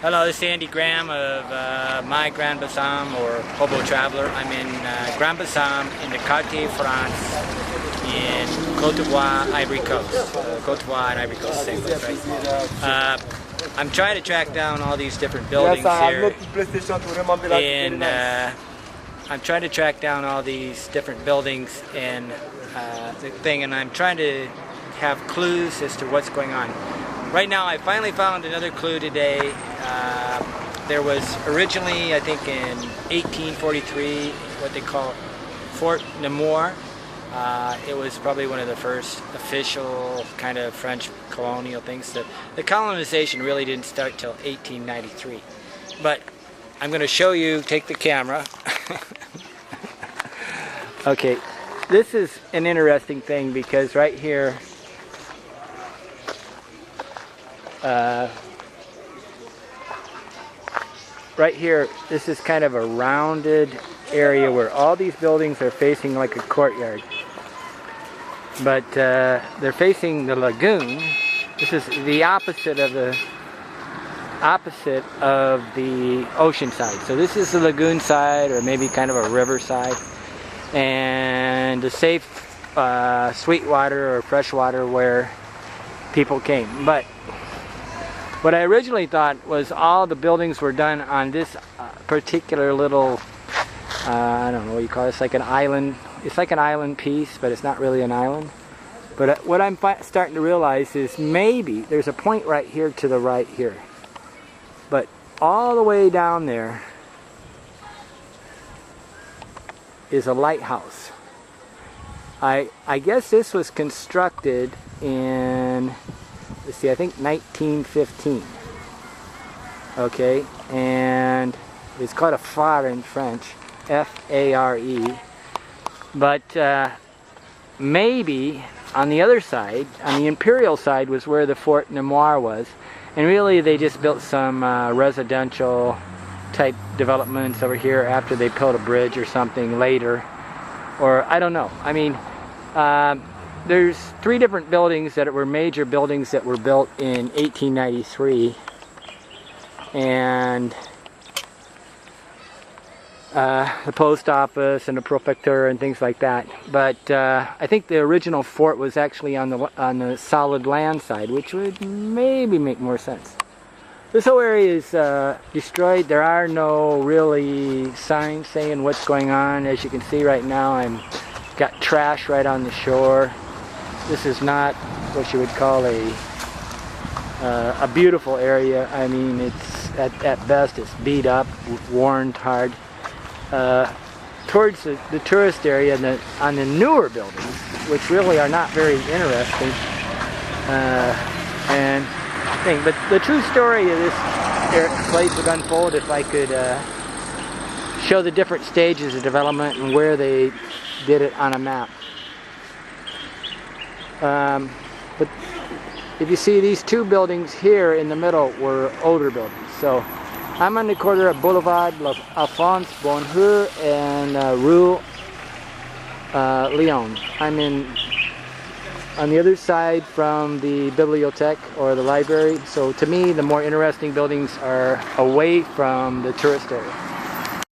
Hello, this is Andy Graham of My Grand Bassam, or Hobo Traveler. I'm in Grand Bassam in the Quartier France in Côte d'Ivoire, Ivory Coast. Côte d'Ivoire and Ivory Coast, same place, right? I'm trying to track down all these different buildings here, and I'm trying to track down all these different buildings and the thing, and I'm trying to have clues as to what's going on. Right now, I finally found another clue today. There was originally, I think in 1843, what they call Fort Nemours. It was probably one of the first official kind of French colonial things. The colonization really didn't start till 1893. But I'm going to show you, take the camera. Okay, this is an interesting thing because right here, this is kind of a rounded area where all these buildings are facing like a courtyard. But they're facing the lagoon. This is the opposite of the ocean side. So this is the lagoon side, or maybe kind of a river side. And the safe sweet water or fresh water where people came. But what I originally thought was all the buildings were done on this particular little, I don't know what you call it, it's like an island. It's like an island piece, but it's not really an island. But what I'm starting to realize is maybe there's a point right here to the right here. But all the way down there is a lighthouse. I guess this was constructed in, let's see, I think 1915. Okay, and it's called a phare in French, F-A-R-E. But maybe on the other side, on the imperial side, was where the Fort Nemours was. And really they just built some residential type developments over here after they built a bridge or something later. Or I don't know. I mean, there's three different buildings that were major buildings that were built in 1893, and the post office and the prefecture and things like that. But I think the original fort was actually on the solid land side, which would maybe make more sense. This whole area is destroyed. There are no really signs saying what's going on. As you can see right now, I'm got trash right on the shore. This is not what you would call a beautiful area. I mean, it's at best it's beat up, worn hard. Towards the tourist area and on the newer buildings, which really are not very interesting, and thing. But the true story of this place would unfold if I could show the different stages of development and where they did it on a map. But if you see, these two buildings here in the middle were older buildings. So I'm on the corner of Boulevard Alphonse Bonheur and Rue Lyon. I'm on the other side from the bibliothèque, or the library. So to me, the more interesting buildings are away from the tourist area.